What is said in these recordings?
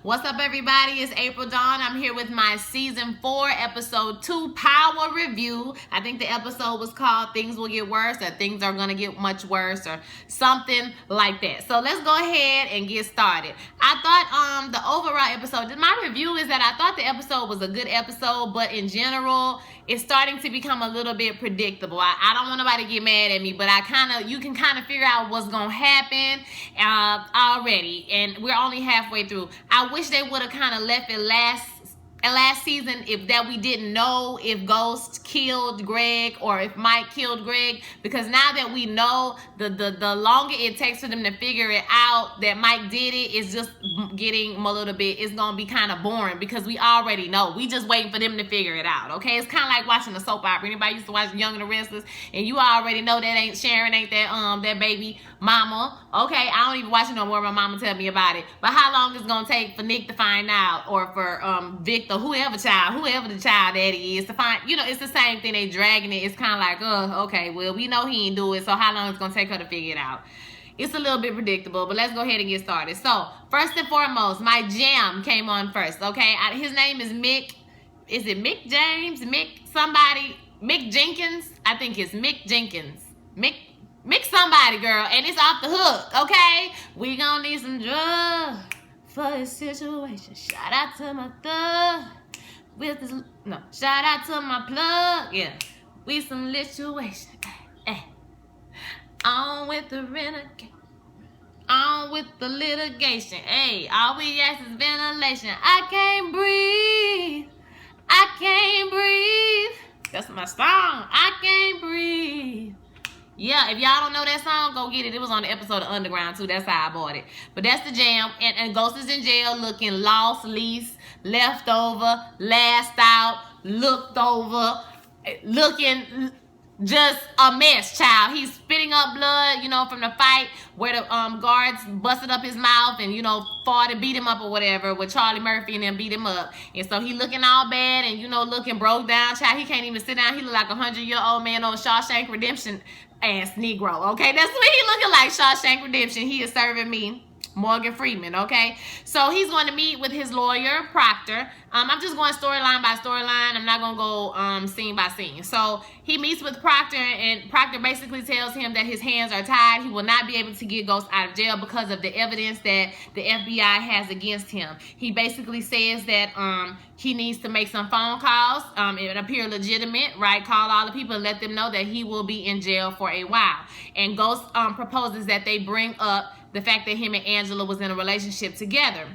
What's up, everybody? It's April Dawn. I'm here with my season 4, episode 2 power review. I think the episode was called Things Will Get Worse, or Things Are Gonna Get Much Worse, or something like that. So let's go ahead and get started. I thought the overall episode, my review is that I thought the episode was a good episode, but in general, it's starting to become a little bit predictable. I don't want nobody to get mad at me, but you can kind of figure out what's gonna happen already, and we're only halfway through. I wish they would have kind of left it last season that we didn't know if Ghost killed Greg or if Mike killed Greg, because now that we know, the longer it takes for them to figure it out that Mike did it, is just getting a little bit, it's gonna be kind of boring because we already know. We just waiting for them to figure it out. Okay, it's kind of like watching a soap opera. Anybody used to watch Young and the Restless, and you already know that ain't Sharon, ain't that baby mama. Okay, I don't even watch it no more. My mama tell me about it. But how long is it gonna take for Nick to find out, or for Victor, whoever the child that is, to find? It's the same thing. They dragging it. It's kind of like, okay, well, we know he ain't do it, so how long is it gonna take her to figure it out? It's a little bit predictable, but let's go ahead and get started. So first and foremost, my jam came on first. Okay, his name is Mick. Is it Mick James? Mick Jenkins? I think it's Mick Jenkins. Mick somebody, girl, and it's off the hook. Okay, we gonna need some drugs for this situation. Shout out to my thug shout out to my plug. Yeah, we some situation. On with the renegade, on with the litigation. Hey, all we ask is ventilation. I can't breathe. That's my song. I can't breathe. Yeah, if y'all don't know that song, go get it. It was on the episode of Underground too. That's how I bought it. But that's the jam. And Ghost is in jail, looking lost, least, left over, last out, looked over, looking just a mess, child. He's spitting up blood, from the fight where the guards busted up his mouth and, fought to beat him up or whatever, with Charlie Murphy and them beat him up. And so he looking all bad and, looking broke down, child. He can't even sit down. He look like a 100-year-old man on Shawshank Redemption ass Negro, okay? That's what he looking like, Shawshank Redemption. He is serving me Morgan Freeman, okay? So he's going to meet with his lawyer, Proctor. I'm just going storyline by storyline. I'm not going to go scene by scene. So he meets with Proctor, and Proctor basically tells him that his hands are tied. He will not be able to get Ghost out of jail because of the evidence that the FBI has against him. He basically says that he needs to make some phone calls. It appear legitimate, right? Call all the people and let them know that he will be in jail for a while. And Ghost proposes that they bring up the fact that him and Angela was in a relationship together.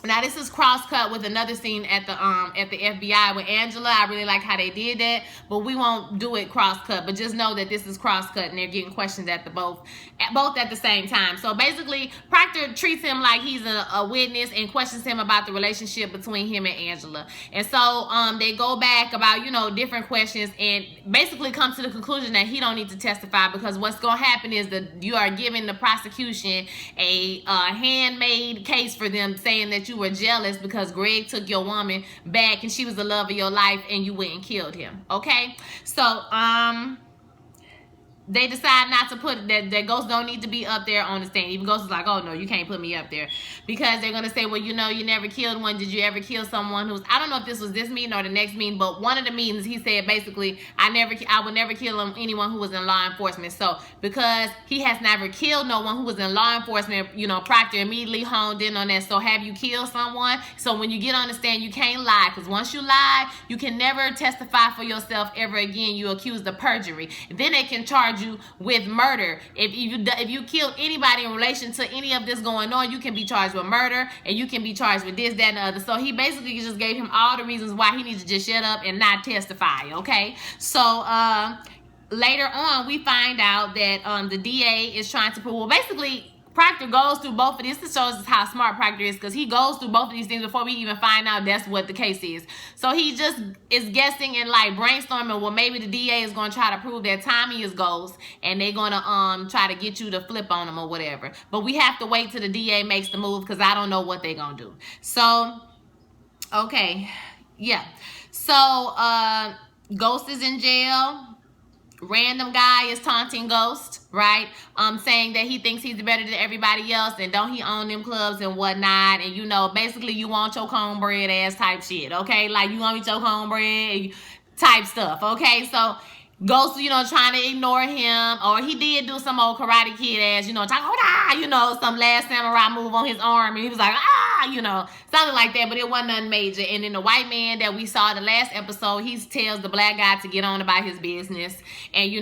Now this is cross-cut with another scene at the FBI with Angela. I really like how they did that, but we won't do it cross-cut. But just know that this is cross-cut and they're getting questioned at both at the same time. So basically, Proctor treats him like he's a witness and questions him about the relationship between him and Angela. And so they go back about different questions and basically come to the conclusion that he don't need to testify, because what's gonna happen is that you are giving the prosecution a handmade case for them, saying that you were jealous because Greg took your woman back and she was the love of your life and you went and killed him. Okay, so they decide not to put that Ghost don't need to be up there on the stand. Even Ghost is like, oh no, you can't put me up there, because they're gonna say, well, you never killed one. Did you ever kill someone who's, I don't know if this was this meeting or the next meeting, but one of the meetings he said basically, I would never kill anyone who was in law enforcement. So because he has never killed no one who was in law enforcement, Proctor immediately honed in on that. So have you killed someone? So when you get on the stand, you can't lie, because once you lie, you can never testify for yourself ever again. You accused of perjury. Then they can charge you with murder. If you killed anybody in relation to any of this going on, you can be charged with murder, and you can be charged with this, that, and the other. So he basically just gave him all the reasons why he needs to just shut up and not testify. Okay, so later on we find out that the DA is trying to prove, well, basically Proctor goes through both of these. This shows us how smart Proctor is, because he goes through both of these things before we even find out that's what the case is. So he just is guessing and like brainstorming, well, maybe the DA is going to try to prove that Tommy is Ghost, and they're going to try to get you to flip on him or whatever. But we have to wait till the DA makes the move, because I don't know what they're going to do. So, okay, yeah. So Ghost is in jail. Random guy is taunting Ghost, right? Saying that he thinks he's better than everybody else, and don't he own them clubs and whatnot, and basically you want your cornbread ass type shit, okay? Like, you want to eat your cornbread type stuff, okay? So Ghost, trying to ignore him, or he did do some old Karate Kid ass, some Last Samurai move on his arm, and he was like, something like that, but it wasn't nothing major. And then the white man that we saw in the last episode, he tells the black guy to get on about his business, and,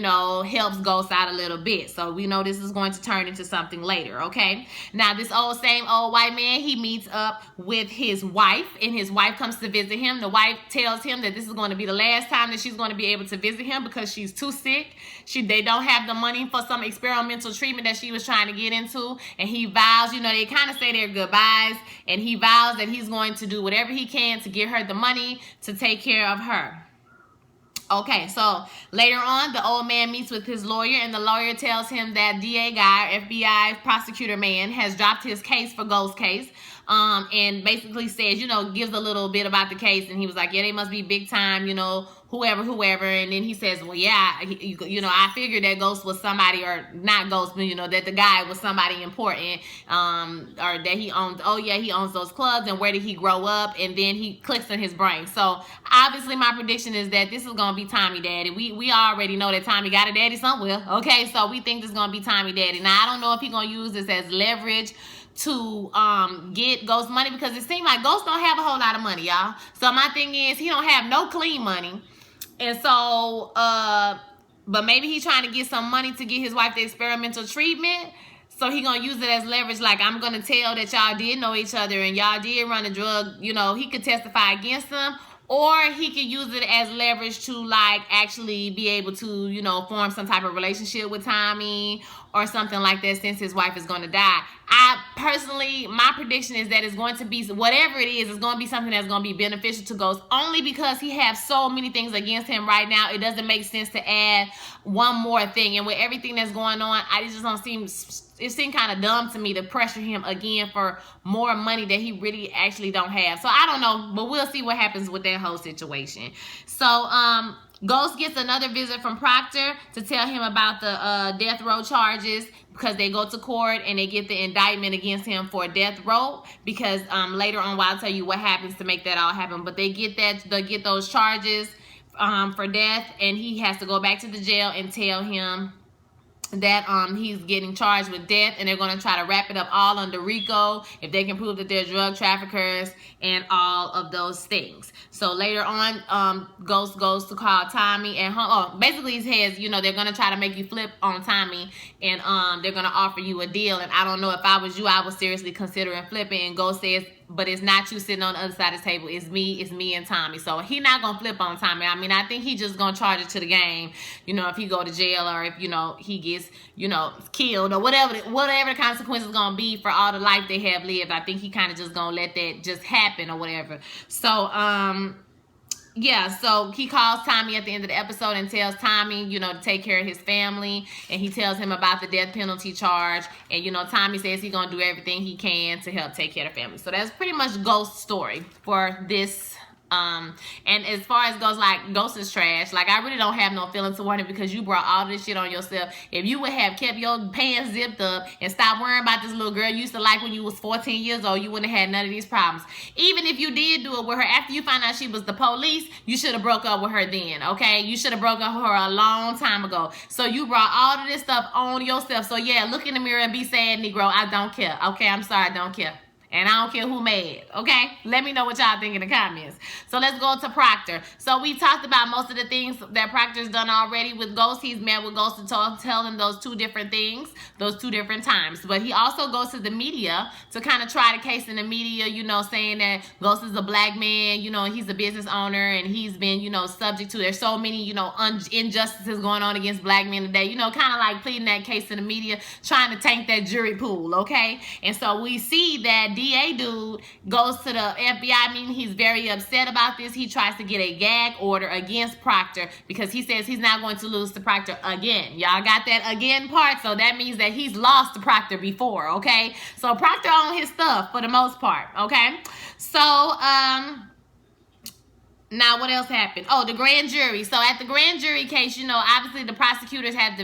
helps Ghost out a little bit. So we know this is going to turn into something later, okay? Now, this same old white man, he meets up with his wife, and his wife comes to visit him. The wife tells him that this is going to be the last time that she's going to be able to visit him because she's too sick. They don't have the money for some experimental treatment that she was trying to get into. And he vows, they kind of say their goodbyes, and he vows that he's going to do whatever he can to get her the money to take care of her. Okay, so later on, the old man meets with his lawyer, and the lawyer tells him that DA guy, FBI prosecutor man, has dropped his case for Ghost's case. And basically says, gives a little bit about the case, and he was like, yeah, they must be big time, whoever, and then he says, well, yeah, I figured that Ghost was somebody, or not Ghost, but that the guy was somebody important, or that he owns, he owns those clubs, and where did he grow up, and then he clicks in his brain. So obviously my prediction is that this is gonna be Tommy Daddy. We already know that Tommy got a daddy somewhere, okay? So we think this is gonna be Tommy Daddy. Now, I don't know if he's gonna use this as leverage to get Ghost money, because it seems like Ghost don't have a whole lot of money, y'all. So my thing is, he don't have no clean money, and so but maybe he's trying to get some money to get his wife the experimental treatment. So he gonna use it as leverage, like, I'm gonna tell that y'all did know each other and y'all did run a drug, he could testify against them. Or he could use it as leverage to, like, actually be able to, form some type of relationship with Tommy or something like that, since his wife is going to die. My prediction is that it's going to be, whatever it is, it's going to be something that's going to be beneficial to Ghost, only because he has so many things against him right now. It doesn't make sense to add one more thing. And with everything that's going on, it just don't seem, it seemed kind of dumb to me to pressure him again for more money that he really actually don't have. So I don't know, but we'll see what happens with that whole situation. So Ghost gets another visit from Proctor to tell him about the death row charges, because they go to court and they get the indictment against him for death row, because later on, I'll tell you what happens to make that all happen. But they get those charges for death, and he has to go back to the jail and tell him that he's getting charged with death, and they're going to try to wrap it up all under RICO if they can prove that they're drug traffickers and all of those things. So later on, Ghost goes to call Tommy, and basically he says, they're going to try to make you flip on Tommy, and they're going to offer you a deal. And I don't know, if I was you, I was seriously considering flipping. And Ghost says, but it's not you sitting on the other side of the table. It's me and Tommy. So he not going to flip on Tommy. I mean, I think he just going to charge it to the game, if he go to jail, or if, he gets, killed, or whatever the consequences going to be for all the life they have lived. I think he kind of just going to let that just happen or whatever. So, yeah, so he calls Tommy at the end of the episode and tells Tommy, to take care of his family. And he tells him about the death penalty charge. And, Tommy says he's going to do everything he can to help take care of the family. So that's pretty much Ghost's story for this. And as far as goes, like, Ghost is trash. Like, I really don't have no feelings toward him, because you brought all this shit on yourself. If you would have kept your pants zipped up and stopped worrying about this little girl you used to like when you was 14 years old, you wouldn't have had none of these problems. Even if you did do it with her after you found out she was the police, you should have broke up with her then, okay? You should have broke up with her a long time ago. So you brought all of this stuff on yourself. So yeah, look in the mirror and be sad, Negro. I don't care, okay? I'm sorry, I don't care. And I don't care who mad, okay? Let me know what y'all think in the comments. So let's go to Proctor. So we talked about most of the things that Proctor's done already with Ghost. He's met with Ghost to tell him those two different things, those two different times. But he also goes to the media to kind of try the case in the media, saying that Ghost is a black man, he's a business owner, and he's been, subject to, there's so many, injustices going on against black men today, kind of like pleading that case in the media, trying to tank that jury pool, okay? And so we see that DA dude goes to the FBI meeting. He's very upset about this. He tries to get a gag order against Proctor, because he says he's not going to lose to Proctor again. Y'all got that again part? So that means that he's lost to Proctor before, okay? So Proctor on his stuff for the most part, okay? So Now, what else happened? Oh, the grand jury. So at the grand jury case, you know, obviously the prosecutors have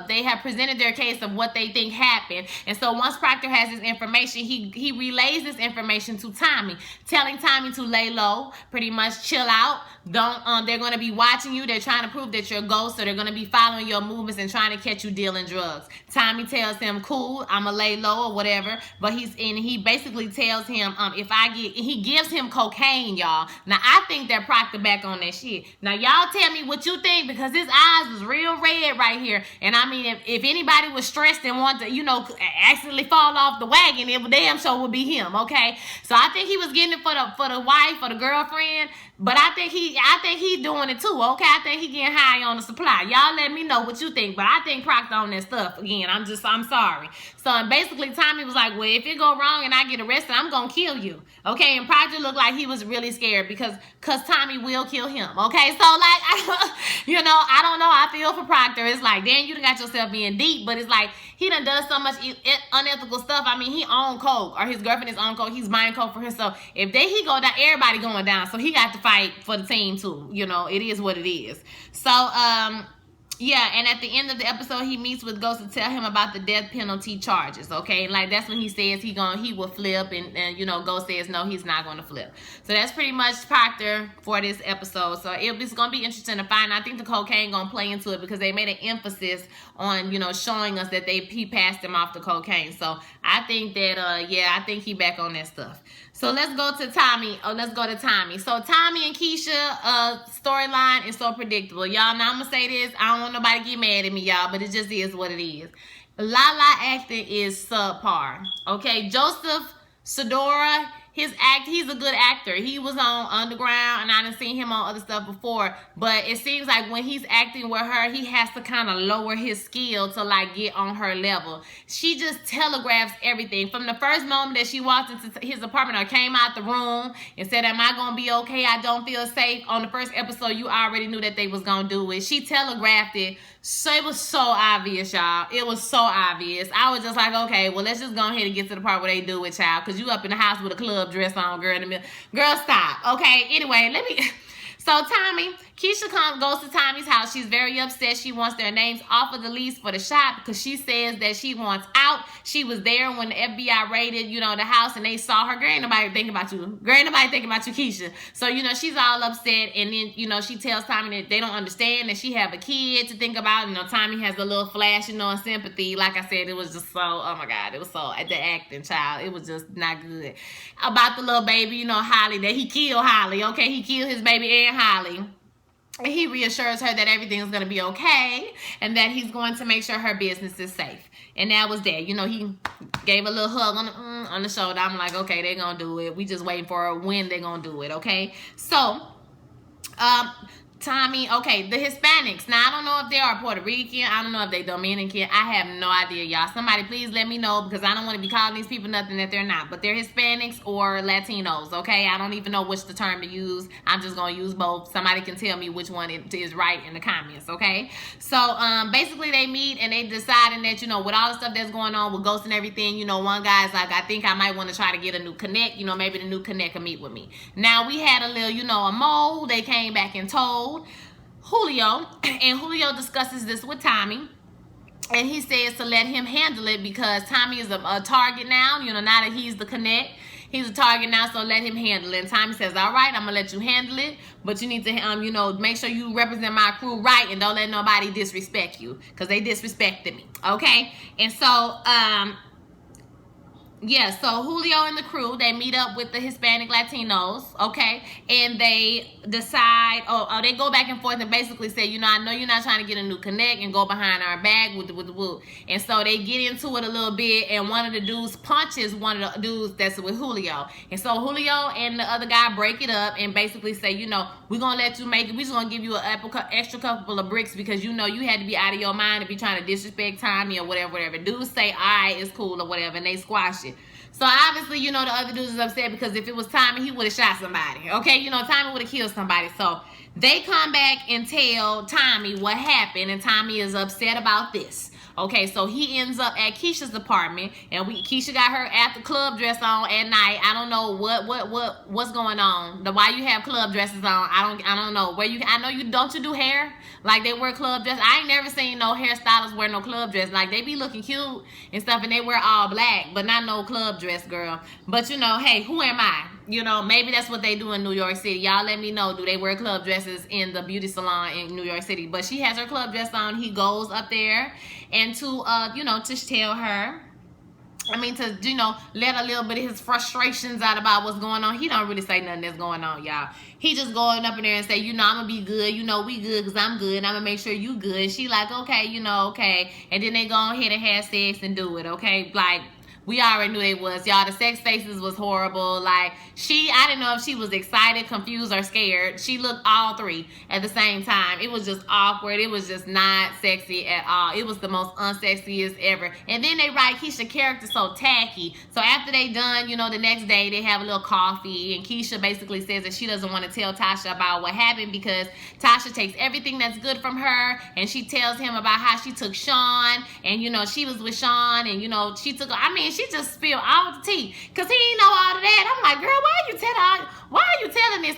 they have presented their case of what they think happened. And so once Proctor has this information, he relays this information to Tommy, telling Tommy to lay low, pretty much chill out. Don't they're going to be watching you. They're trying to prove that you're a ghost, so they're going to be following your movements and trying to catch you dealing drugs. Tommy tells him, cool, I'm going to lay low or whatever. But he basically tells him, he gives him cocaine, y'all. Now, I think that Proctor back on that shit. Now, y'all tell me what you think, because his eyes is real red right here. And I mean, if anybody was stressed and wanted to, you know, accidentally fall off the wagon, it would damn sure would be him, okay? So I think he was getting it for the wife, for the girlfriend. But I think he doing it too, okay? I think he getting high on the supply. Y'all let me know what you think. But I think Proctor on that stuff. Again, I'm sorry. So and basically Tommy was like, well, if it go wrong and I get arrested, I'm gonna kill you. Okay? And Proctor looked like he was really scared because Tommy will kill him. Okay? So like you know, I don't know. I feel for Proctor. It's like, damn, you done got yourself in deep, but it's like he done does so much unethical stuff. I mean, he on coke, or his girlfriend is on coke. He's buying coke for himself. If he go down, everybody going down. So he got to fight for the team too. You know, it is what it is. So yeah, and at the end of the episode, he meets with Ghost to tell him about the death penalty charges, okay? And like, that's when he says he will flip, and you know, Ghost says no, he's not going to flip. So that's pretty much Proctor for this episode. So it's going to be interesting to find. I think the cocaine going to play into it, because they made an emphasis on, you know, showing us that he passed him off the cocaine. So I think that, yeah, I think he back on that stuff. So let's go to Tommy. So Tommy and Keisha storyline is so predictable. Y'all, now I'm going to say this. I don't want nobody to get mad at me, y'all, but it just is what it is. Lala acting is subpar. Okay, Joseph Sedora, he's a good actor. He was on Underground, and I done seen him on other stuff before, but it seems like when he's acting with her, he has to kind of lower his skill to like get on her level. She just telegraphs everything. From the first moment that she walked into his apartment or came out the room and said, am I gonna be okay? I don't feel safe. On the first episode, you already knew that they was gonna do it. She telegraphed it. So it was so obvious, y'all. It was so obvious. I was just like, okay, well, let's just go ahead and get to the part where they do it, child, because you up in the house with a club dress on, girl, in the middle. Girl, stop. Okay, anyway, so Tommy, Keisha goes to Tommy's house. She's very upset. She wants their names off of the lease for the shop because she says that she wants out. She was there when the FBI raided, you know, the house, and they saw her. Girl, ain't nobody thinking about you. Girl, ain't nobody thinking about you, Keisha. So, you know, she's all upset. And then, you know, she tells Tommy that they don't understand that she have a kid to think about. You know, Tommy has a little flash, you know, of sympathy. Like I said, it was just so, oh my God, it was so, the acting, child, it was just not good. About the little baby, you know, Holly, that he killed Holly. Okay, he killed his baby and Holly. And he reassures her that everything's going to be okay and that he's going to make sure her business is safe. And that was that. You know, he gave a little hug on the shoulder. I'm like, okay, they're going to do it. We just waiting for when they're going to do it, okay? So, Tommy, okay, the Hispanics. Now, I don't know if they are Puerto Rican. I don't know if they Dominican. I have no idea, y'all. Somebody please let me know, because I don't want to be calling these people nothing that they're not. But they're Hispanics or Latinos, okay? I don't even know which the term to use. I'm just going to use both. Somebody can tell me which one is right in the comments, okay? So, basically, they meet and they deciding that, you know, with all the stuff that's going on with Ghost and everything, you know, one guy's like, I think I might want to try to get a new connect. You know, maybe the new connect can meet with me. Now, we had a little, you know, a mole. They came back and told Julio, and Julio discusses this with Tommy, and he says to let him handle it because Tommy is a target now. You know, now that he's the connect, he's a target now, so let him handle it. And Tommy says, all right, I'm gonna let you handle it, but you need to you know, make sure you represent my crew right and don't let nobody disrespect you, because they disrespected me, okay? And so yeah, so Julio and the crew, they meet up with the Hispanic Latinos, okay? And they decide, they go back and forth and basically say, you know, I know you're not trying to get a new connect and go behind our back with the woo. And so they get into it a little bit, and one of the dudes punches one of the dudes that's with Julio. And so Julio and the other guy break it up and basically say, you know, we're going to let you make it. We're just going to give you an extra couple of bricks because, you know, you had to be out of your mind to be trying to disrespect Tommy or whatever. Dudes say, all right, it's cool or whatever, and they squash it. So obviously, you know, the other dude is upset because if it was Tommy, he would have shot somebody. Okay, you know, Tommy would have killed somebody. So they come back and tell Tommy what happened, and Tommy is upset about this. Okay, so he ends up at Keisha's apartment, and Keisha got her after club dress on at night. I don't know what's going on. Why you have club dresses on? I don't know. I know you don't do hair? Like they wear club dress. I ain't never seen no hairstylists wear no club dress. Like they be looking cute and stuff, and they wear all black, but not no club dress, girl. But you know, hey, who am I? You know, maybe that's what they do in New York City. Y'all let me know. Do they wear club dresses in the beauty salon in New York City? But she has her club dress on. He goes up there and to, you know, to tell her, to, you know, let a little bit of his frustrations out about what's going on. He don't really say nothing that's going on, y'all. He just going up in there and say, you know, I'm going to be good. You know, we good because I'm good. And I'm going to make sure you good. She like, okay, you know, okay. And then they go ahead and have sex and do it, okay? Like, we already knew they was, y'all. The sex faces was horrible. Like, I didn't know if she was excited, confused, or scared. She looked all three at the same time. It was just awkward. It was just not sexy at all. It was the most unsexiest ever. And then they write Keisha's character so tacky. So after they done, you know, the next day, they have a little coffee. And Keisha basically says that she doesn't want to tell Tasha about what happened because Tasha takes everything that's good from her. And she tells him about how she took Sean. And, you know, she was with Sean. And, you know, she she just spilled all the tea because he didn't know all of that. I'm like, girl, why are you telling this?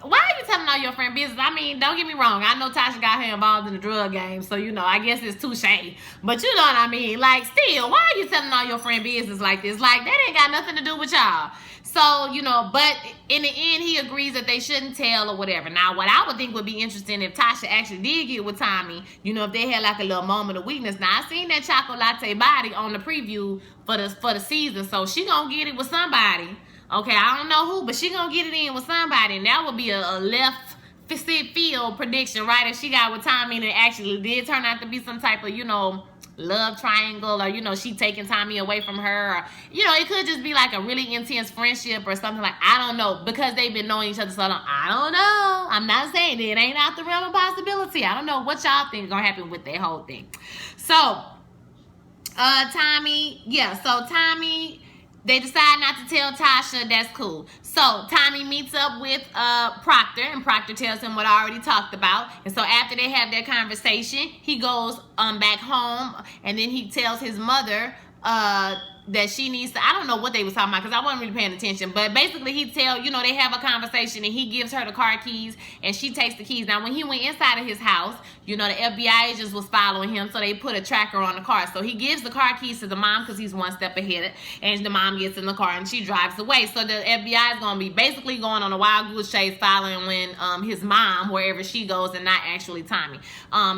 Why are you telling all your friend business? Don't get me wrong. I know Tasha got her involved in the drug game, so, you know, I guess it's touche. But you know what I mean? Like, still, why are you telling all your friend business like this? Like, that ain't got nothing to do with y'all. So, you know, but in the end, he agrees that they shouldn't tell or whatever. Now, what I would think would be interesting if Tasha actually did get with Tommy, you know, if they had like a little moment of weakness. Now, I seen that chocolate latte body on the preview for the season, so she gonna get it with somebody. Okay, I don't know who, but she gonna get it in with somebody, and that would be a left field prediction, right? If she got with Tommy and it actually did turn out to be some type of, you know, love triangle, or, you know, she taking Tommy away from her, or, you know, it could just be like a really intense friendship or something. Like, I don't know, because they've been knowing each other so long. I don't know. I'm not saying it ain't out the realm of possibility. I don't know what y'all think is gonna happen with that whole thing. So Tommy, they decide not to tell Tasha. That's cool. So Tommy meets up with Proctor, and Proctor tells him what I already talked about. And so after they have their conversation, he goes back home, and then he tells his mother that she needs to, I don't know what they was talking about because I wasn't really paying attention, but basically you know, they have a conversation and he gives her the car keys and she takes the keys. Now, when he went inside of his house, you know, the FBI agents was following him, so they put a tracker on the car. So he gives the car keys to the mom because he's one step ahead, and the mom gets in the car and she drives away. So the FBI is going to be basically going on a wild goose chase following when his mom, wherever she goes, and not actually Tommy.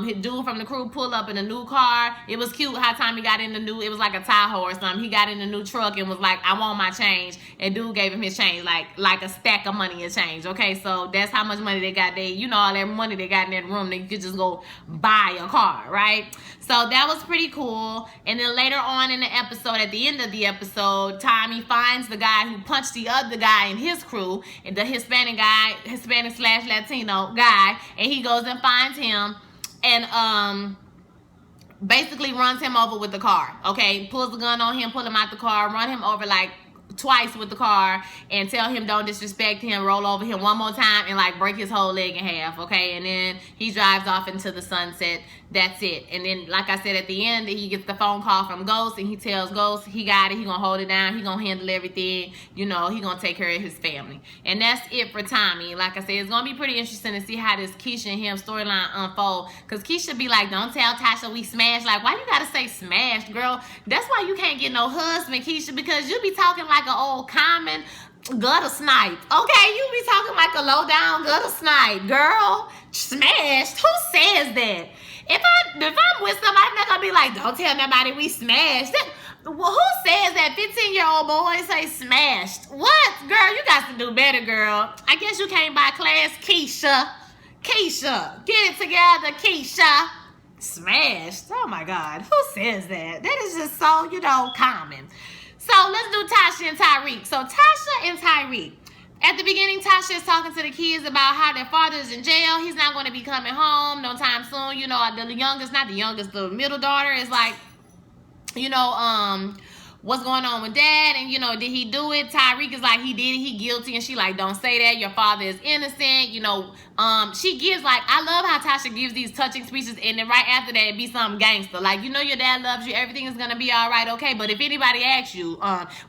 His dude from the crew pulled up in a new car. It was cute how Tommy got in it was like a Tahoe or something. He got in the new truck and was like, I want my change, and dude gave him his change, like a stack of money and change. Okay, so that's how much money they got. You know, all that money they got in that room, they could just go buy a car, right? So that was pretty cool. And then later on in the episode, at the end of the episode, Tommy finds the guy who punched the other guy in his crew, and the Hispanic / Latino guy, and he goes and finds him and basically runs him over with the car. Okay, pulls the gun on him, pull him out the car, run him over like twice with the car, and tell him don't disrespect him, roll over him one more time, and like break his whole leg in half. Okay, and then he drives off into the sunset. That's it. And then, like I said, at the end, he gets the phone call from Ghost, and he tells Ghost he got it, he gonna hold it down, he gonna handle everything, you know, he gonna take care of his family. And that's it for Tommy. Like I said, it's gonna be pretty interesting to see how this Keisha and him storyline unfold, because Keisha be like, don't tell Tasha we smashed. Like, why you gotta say smashed, girl? That's why you can't get no husband, Keisha, because you be talking like an old common gutter snipe. Okay, you be talking like a low down gutter snipe, girl. Smashed? Who says that? If I'm with somebody, I'm not gonna be like, don't tell nobody we smashed. Who says that? 15-year-old boy say smashed. What? Girl, you got to do better, girl. I guess you came by class, Keisha. Keisha, get it together, Keisha. Smashed. Oh my God. Who says that? That is just so, you know, common. So let's do Tasha and Tyreek. So Tasha and Tyreek. At the beginning, Tasha is talking to the kids about how their father is in jail. He's not going to be coming home no time soon. You know, the youngest, not the youngest, the middle daughter is like, you know, what's going on with dad? And, you know, did he do it? Tyreek is like, he did it, he guilty. And she like, don't say that, your father is innocent. You know, she gives like, I love how Tasha gives these touching speeches, and then right after that it be something gangster. Like, you know your dad loves you, everything is gonna be all right, okay? But if anybody asks you,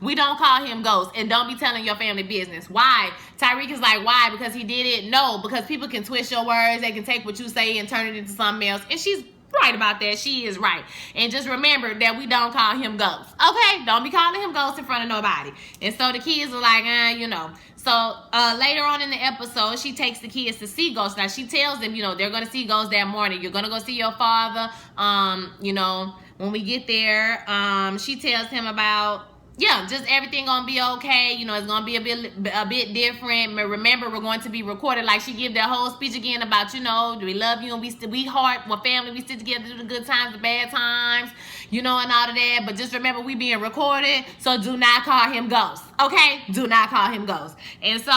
we don't call him Ghost, and don't be telling your family business. Why? Tyreek is like, why? Because he did it? No, because people can twist your words, they can take what you say and turn it into something else. And she's right about that. She is right. And just remember that we don't call him Ghost. Okay? Don't be calling him Ghost in front of nobody. And so the kids are like, you know. So later on in the episode, she takes the kids to see Ghost. Now she tells them, you know, they're going to see Ghost that morning. You're going to go see your father. You know, when we get there, she tells him about, yeah, just everything gonna be okay. You know, it's gonna be a bit different. Remember, we're going to be recorded. Like, she give that whole speech again about, you know, we love you and we heart, we're family, we stick together through the good times, the bad times, you know, and all of that. But just remember, we being recorded, so do not call him Ghost. Okay? Do not call him Ghost. And so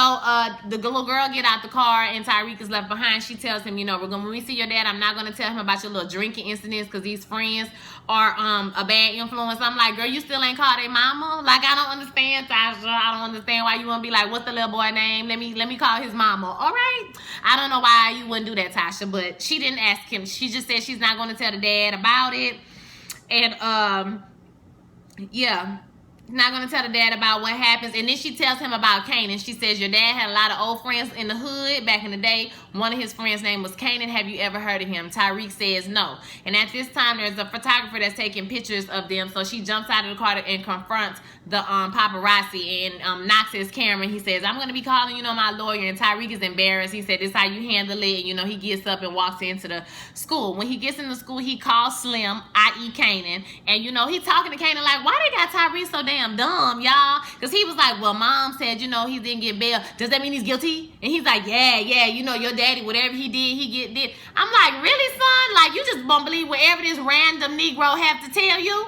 the little girl get out the car and Tyreek is left behind. She tells him, you know, when we see your dad, I'm not gonna tell him about your little drinking incidents because these friends are a bad influence. I'm like, girl, you still ain't called their mama? Like, I don't understand, Tasha. I don't understand why you want to be like, what's the little boy name? Let me call his mama. All right? I don't know why you wouldn't do that, Tasha, but she didn't ask him. She just said she's not going to tell the dad about it. And, yeah. Not going to tell the dad about what happens. And then she tells him about Kanan. She says, your dad had a lot of old friends in the hood back in the day. One of his friends' name was Kanan. Have you ever heard of him? Tyreek says no. And at this time, there's a photographer that's taking pictures of them. So she jumps out of the car and confronts the paparazzi and knocks his camera. He says, I'm going to be calling, you know, my lawyer. And Tyreek is embarrassed. He said, this is how you handle it. And, you know, he gets up and walks into the school. When he gets into school, he calls Slim, i.e. Kanan. And, you know, he talking to Kanan like, why they got Tyreek so damn dumb, y'all? Because he was like, well, mom said, you know, he didn't get bail. Does that mean he's guilty? And he's like, yeah, you know, your daddy, whatever he did, did. I'm like, really, son? Like, you just won't believe whatever this random Negro have to tell you?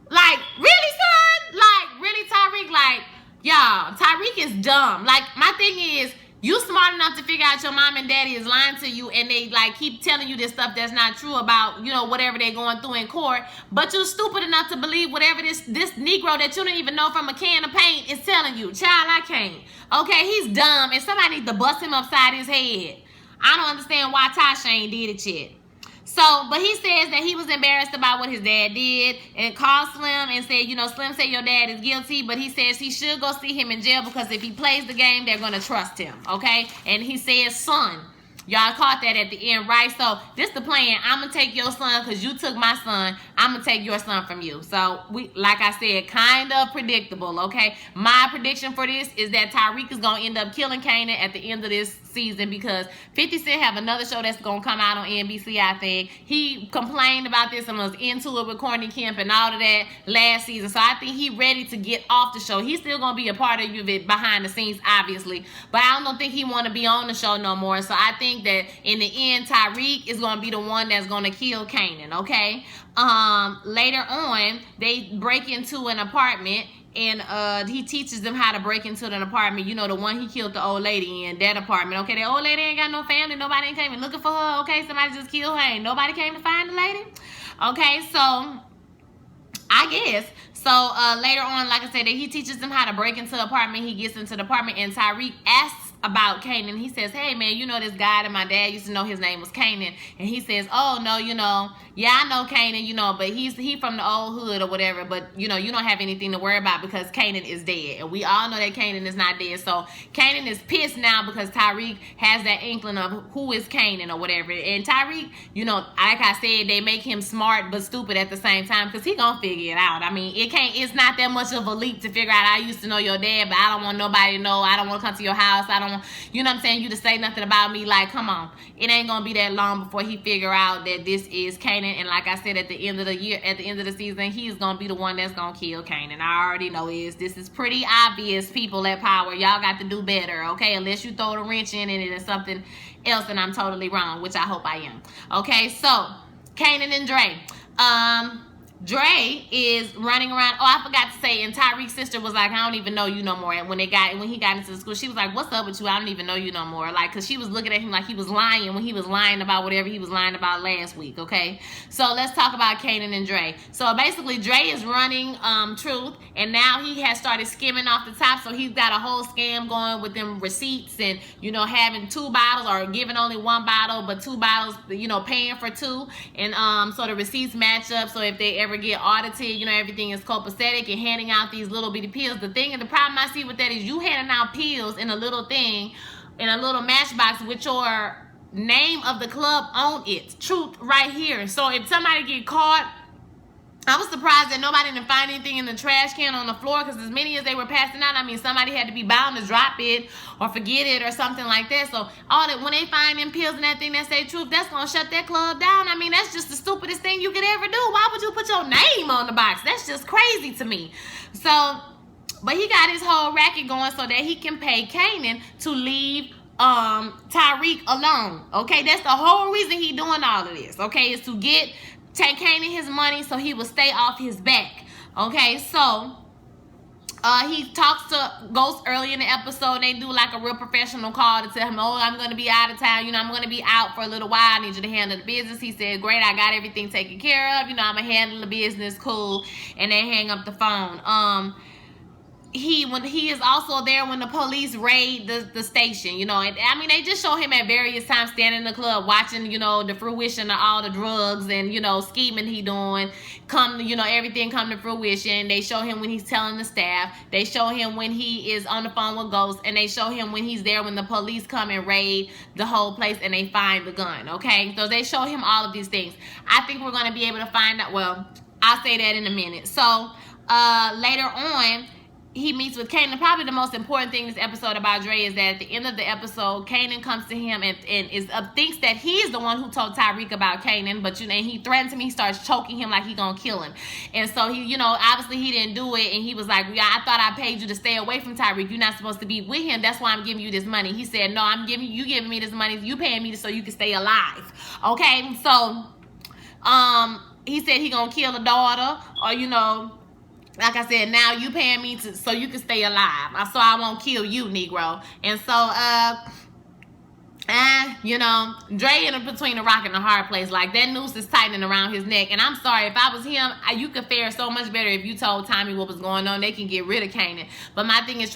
Like, really, son? Like, really, Tyreek? Like, y'all, Tyreek is dumb. Like, my thing is, you smart enough to figure out your mom and daddy is lying to you, and they like keep telling you this stuff that's not true about, you know, whatever they're going through in court, but you're stupid enough to believe whatever this Negro that you don't even know from a can of paint is telling you. Child, I can't. Okay, he's dumb, and somebody needs to bust him upside his head. I don't understand why Tasha ain't did it yet. So, but he says that he was embarrassed about what his dad did and called Slim and said, you know, Slim said your dad is guilty, but he says he should go see him in jail because if he plays the game, they're going to trust him, okay? And he says, son. Y'all caught that at the end, right? So this the plan. I'm going to take your son because you took my son. I'm going to take your son from you. So, we, like I said, kind of predictable, okay? My prediction for this is that Tyreek is going to end up killing Kanan at the end of this season because 50 Cent have another show that's going to come out on NBC, I think. He complained about this and was into it with Courtney Kemp and all of that last season. So I think he's ready to get off the show. He's still going to be a part of it behind the scenes, obviously. But I don't think he want to be on the show no more. So I think that in the end, Tyreek is going to be the one that's going to kill Kanan, okay? Later on, they break into an apartment and he teaches them how to break into an apartment. You know, the one he killed the old lady in, that apartment. Okay, the old lady ain't got no family. Nobody ain't came and looking for her. Okay, somebody just killed her. Ain't nobody came to find the lady. Okay, so I guess. So later on, like I said, he teaches them how to break into the apartment. He gets into the apartment and Tyreek asks about Kanan. He says, hey man, you know this guy that my dad used to know, his name was Kanan. And he says, oh no, you know, yeah, I know Kanan, you know, but he from the old hood or whatever, but you know, you don't have anything to worry about because Kanan is dead. And we all know that Kanan is not dead. So Kanan is pissed now because Tyreek has that inkling of who is Kanan or whatever. And Tyreek, you know, like I said, they make him smart but stupid at the same time because he gonna figure it out. I mean, it's not that much of a leap to figure out I used to know your dad, but I don't want nobody to know. I don't want to come to your house. I don't want, you know what I'm saying, you to say nothing about me. Like, come on. It ain't gonna be that long before he figure out that this is Kanan. And like I said, at the end of the year, at the end of the season, he's gonna be the one that's gonna kill Kanan. I already know this is pretty obvious, people at Power. Y'all got to do better, okay? Unless you throw the wrench in and it is something else and I'm totally wrong, which I hope I am. Okay, so Kanan and Dre. Dre is running around. Oh, I forgot to say, and Tyreek's sister was like, I don't even know you no more. And when he got into the school, she was like, what's up with you? I don't even know you no more. Like, because she was looking at him like he was lying when he was lying about whatever he was lying about last week, okay? So let's talk about Kanan and Dre. So basically, Dre is running Truth, and now he has started skimming off the top. So he's got a whole scam going with them receipts and, you know, having 2 bottles or giving only 1 bottle, but 2 bottles, you know, paying for 2. And so the receipts match up. So if they ever get audited, you know, everything is copacetic, and handing out these little bitty pills. The thing and the problem I see with that is you handing out pills in a little thing, in a little matchbox with your name of the club on it. Truth right here. So if somebody get caught, I was surprised that nobody didn't find anything in the trash can on the floor, because as many as they were passing out, I mean, somebody had to be bound to drop it or forget it or something like that. So all that, when they find them pills and that thing that say Truth, that's gonna shut that club down. I mean, that's just the stupidest thing you could ever do. Why would you put your name on the box? That's just crazy to me. So, but he got his whole racket going so that he can pay Kanan to leave Tyreek alone. Okay, that's the whole reason he doing all of this. Okay, is to take Kanan his money so he will stay off his back. Okay, so he talks to Ghost early in the episode. They do like a real professional call to tell him, oh, I'm going to be out of town. You know, I'm going to be out for a little while. I need you to handle the business. He said, great, I got everything taken care of. You know, I'm going to handle the business, cool. And they hang up the phone. He is also there when the police raid the station, you know, and I mean, they just show him at various times standing in the club watching, you know, the fruition of all the drugs and, you know, scheming he doing you know, everything come to fruition. They show him when he's telling the staff. They show him when he is on the phone with Ghost, and they show him when he's there when the police come and raid the whole place and they find the gun. Okay, so they show him all of these things. I think we're going to be able to find out. Well, I'll say that in a minute. So later on, he meets with Kanan. Probably the most important thing in this episode about Dre is that at the end of the episode, Kanan comes to him and thinks that he's the one who told Tyreek about Kanan, but and he threatens him. He starts choking him like he's gonna kill him. And so he, you know, obviously he didn't do it, and he was like, yeah, I thought I paid you to stay away from Tyreek. You're not supposed to be with him. That's why I'm giving you this money. He said, no, I'm giving me this money. You paying me so you can stay alive. Okay, so he said he gonna kill a daughter, or, you know, like I said, now you paying me so you can stay alive. So I won't kill you, Negro. And so, you know, Dre in between a rock and a hard place. Like, that noose is tightening around his neck. And I'm sorry, if I was him, you could fare so much better if you told Tommy what was going on. They can get rid of Kanan. But my thing is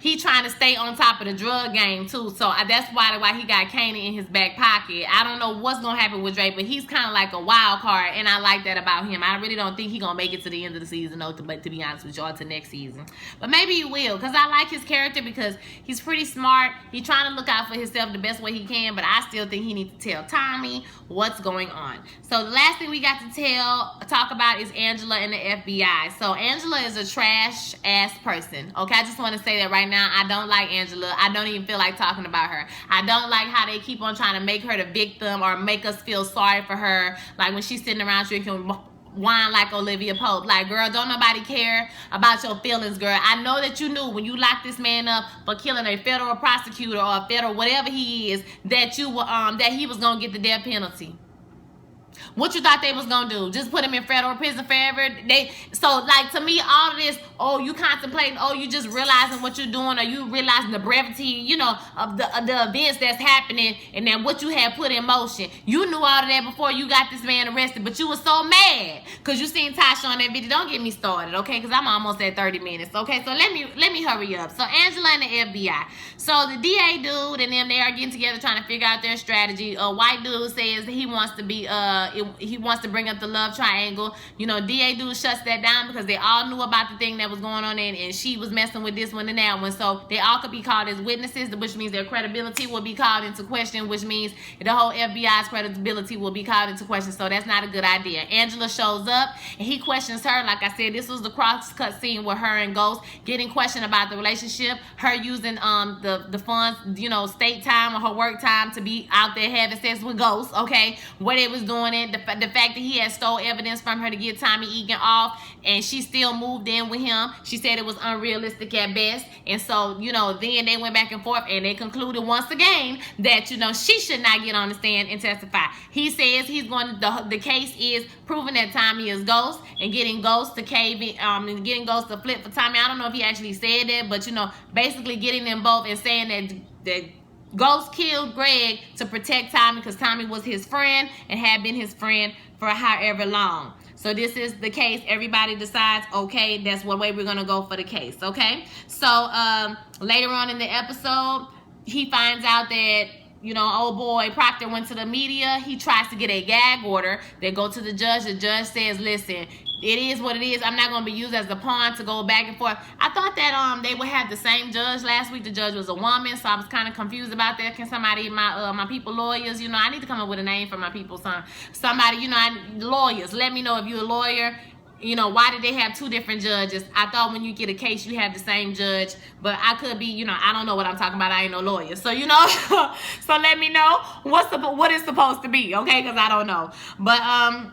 he trying to stay on top of the drug game too. So that's why he got Kanan in his back pocket. I don't know what's gonna happen with Dre, but he's kind of like a wild card, and I like that about him. I really don't think he's gonna make it to the end of the season, though, to be honest with y'all, to next season. But maybe he will, because I like his character, because he's pretty smart. He's trying to look out for himself the best way he can, but I still think he needs to tell Tommy what's going on. So the last thing we got to talk about is Angela and the FBI. So Angela is a trash ass person. Okay, I just want to say that right now. I don't like Angela. I don't even feel like talking about her. I don't like how they keep on trying to make her the victim or make us feel sorry for her. Like when she's sitting around drinking wine like Olivia Pope. Like, girl, don't nobody care about your feelings, girl. I know that you knew when you locked this man up for killing a federal prosecutor or a federal whatever he is, that you were that he was gonna get the death penalty. What you thought they was gonna do? Just put him in federal prison forever? So like, to me, all of this, oh, you contemplating, oh, you just realizing what you're doing, or you realizing the brevity, you know, of the events that's happening, and then what you had put in motion. You knew all of that before you got this man arrested, but you were so mad because you seen Tasha on that video. Don't get me started, okay? Because I'm almost at 30 minutes, okay? So let me hurry up. So Angela and the FBI. So the DA dude and them, they are getting together trying to figure out their strategy. A white dude says he wants to be he wants to bring up the love triangle. You know, DA dude shuts that down because they all knew about the thing that was going on, and she was messing with this one and that one. So they all could be called as witnesses, which means their credibility will be called into question, which means the whole FBI's credibility will be called into question. So that's not a good idea. Angela shows up and he questions her. Like I said, this was the cross-cut scene with her and Ghost getting questioned about the relationship, her using the funds, you know, state time or her work time to be out there having sex with Ghost, okay, what they was doing on it. The fact that he had stole evidence from her to get Tommy Egan off, and she still moved in with him. She said it was unrealistic at best. And so, you know, then they went back and forth, and they concluded once again that, you know, she should not get on the stand and testify. He says he's going to, the case is proving that Tommy is Ghost, and getting Ghost to and getting Ghost to flip for Tommy. I don't know if he actually said that, but, you know, basically getting them both and saying that Ghost killed Greg to protect Tommy because Tommy was his friend and had been his friend for however long. So this is the case. Everybody decides, okay, that's what way we're going to go for the case, okay? So later on in the episode, he finds out that, you know, old boy Proctor went to the media. He tries to get a gag order. They go to the judge. The judge says, listen, it is what it is. I'm not going to be used as the pawn to go back and forth. I thought that they would have the same judge last week. The judge was a woman, so I was kind of confused about that. Can somebody, my people lawyers, you know, I need to come up with a name for my people, son. Somebody, you know, lawyers, let me know if you're a lawyer. You know, why did they have two different judges? I thought when you get a case, you have the same judge. But I could be, you know, I don't know what I'm talking about. I ain't no lawyer. So, you know, so let me know what it's supposed to be, okay? Because I don't know. But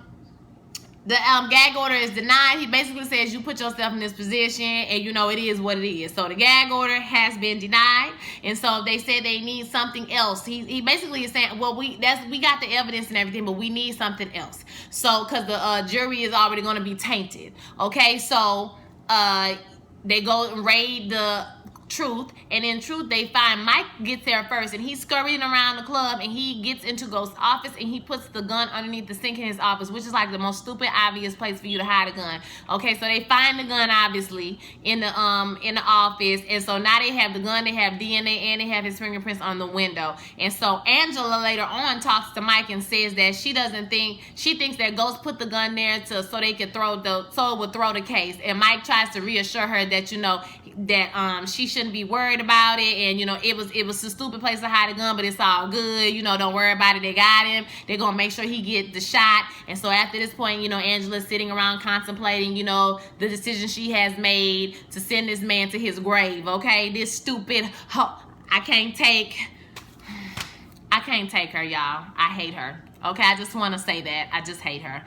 the gag order is denied. He basically says you put yourself in this position, and you know it is what it is. So the gag order has been denied, and so they said they need something else. He basically is saying, well, we got the evidence and everything, but we need something else. So because the jury is already going to be tainted. Okay, so they go and raid the Truth, and in Truth they find Mike gets there first, and he's scurrying around the club, and he gets into Ghost's office, and he puts the gun underneath the sink in his office, which is like the most stupid obvious place for you to hide a gun. Okay, so they find the gun obviously in the office, and so now they have the gun, they have DNA, and they have his fingerprints on the window. And so Angela later on talks to Mike and says that she thinks that Ghost put the gun there so they could so it would throw the case. And Mike tries to reassure her that, you know, that she shouldn't be worried about it, and you know it was a stupid place to hide a gun, but it's all good, you know, don't worry about it, they got him, they're gonna make sure he get the shot. And so after this point, you know, Angela's sitting around contemplating, you know, the decision she has made to send this man to his grave. Okay, this stupid I can't take her, y'all. I hate her. Okay, I just want to say that I just hate her.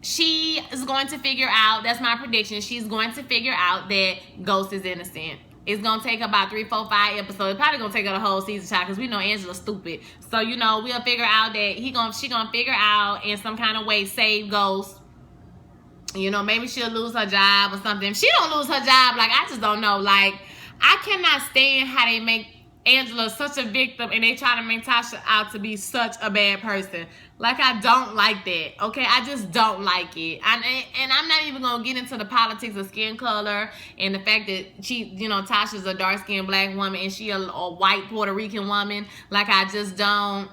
She is going to figure out, that's my prediction, she's going to figure out that Ghost is innocent. It's going to take about 3, 4, 5 episodes. It's probably going to take her the whole season, child, because we know Angela's stupid. So, you know, we'll figure out that she going to figure out in some kind of way save Ghost. You know, maybe she'll lose her job or something. If she don't lose her job, like, I just don't know. Like, I cannot stand how they make Angela such a victim and they try to make Tasha out to be such a bad person. Like, I don't like that, okay? I just don't like it. And I'm not even going to get into the politics of skin color and the fact that she, you know, Tasha's a dark-skinned black woman and she a white Puerto Rican woman. Like, I just don't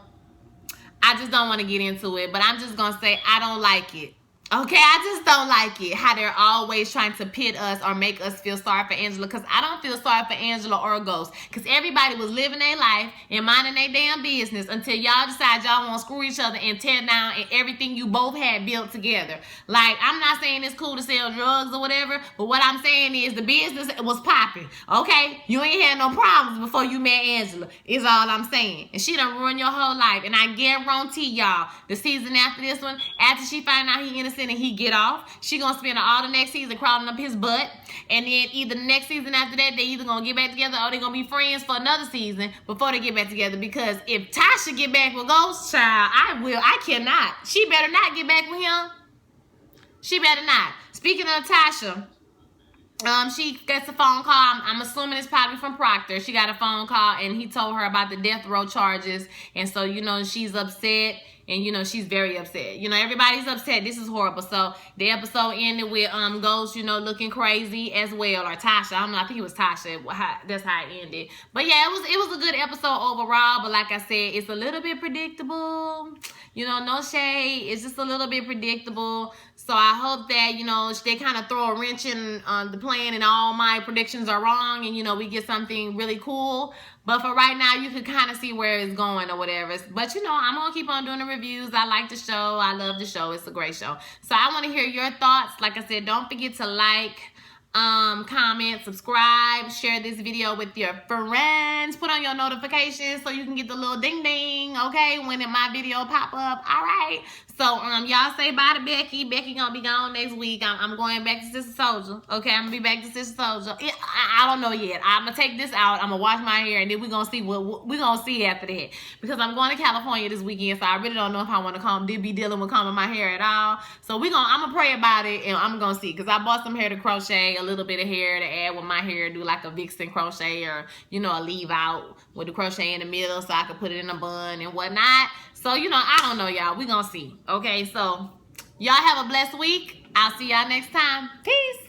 want to get into it. But I'm just going to say I don't like it. Okay, I just don't like it, how they're always trying to pit us or make us feel sorry for Angela, because I don't feel sorry for Angela or Ghost, because everybody was living their life and minding their damn business until y'all decide y'all want to screw each other and tear down everything you both had built together. Like, I'm not saying it's cool to sell drugs or whatever, but what I'm saying is the business was popping, okay? You ain't had no problems before you met Angela, is all I'm saying. And she done ruined your whole life, and I guarantee y'all, the season after this one, after she find out he innocent and he get off, she gonna spend all the next season crawling up his butt, and then either the next season after that they either gonna get back together or they gonna be friends for another season before they get back together. Because if Tasha get back with Ghost, child, I cannot. She better not get back with him. She better not. Speaking of Tasha, she gets a phone call. I'm assuming it's probably from Proctor. She got a phone call and he told her about the death row charges, and so, you know, she's upset. And, you know, she's very upset. You know, everybody's upset. This is horrible. So, the episode ended with Ghost, you know, looking crazy as well. Or Tasha. I don't know. I think it was Tasha. That's how it ended. But, yeah, it was a good episode overall. But, like I said, it's a little bit predictable. You know, no shade. It's just a little bit predictable. So, I hope that, you know, they kind of throw a wrench in the plan and all my predictions are wrong. And, you know, we get something really cool. But for right now, you can kind of see where it's going or whatever. But, you know, I'm going to keep on doing the reviews. I like the show. I love the show. It's a great show. So I want to hear your thoughts. Like I said, don't forget to like, comment, subscribe, share this video with your friends, put on your notifications so you can get the little ding ding, okay, when my video pop up. All right, so y'all say bye to Becky. Becky gonna be gone next week. I'm going back to Sister Soldier, okay? I'm gonna be back to Sister Soldier. I don't know yet. I'm gonna take this out, I'm gonna wash my hair, and then we're gonna see what we're gonna see after that, because I'm going to California this weekend, so I really don't know if I want to be dealing with combing my hair at all. So I'm gonna pray about it, and I'm gonna see, because I bought some hair to crochet, a little bit of hair to add with my hair, do like a vixen crochet, or a leave out with the crochet in the middle so I can put it in a bun and whatnot. So I don't know, y'all. We gonna see. Okay, so y'all have a blessed week. I'll see y'all next time. Peace.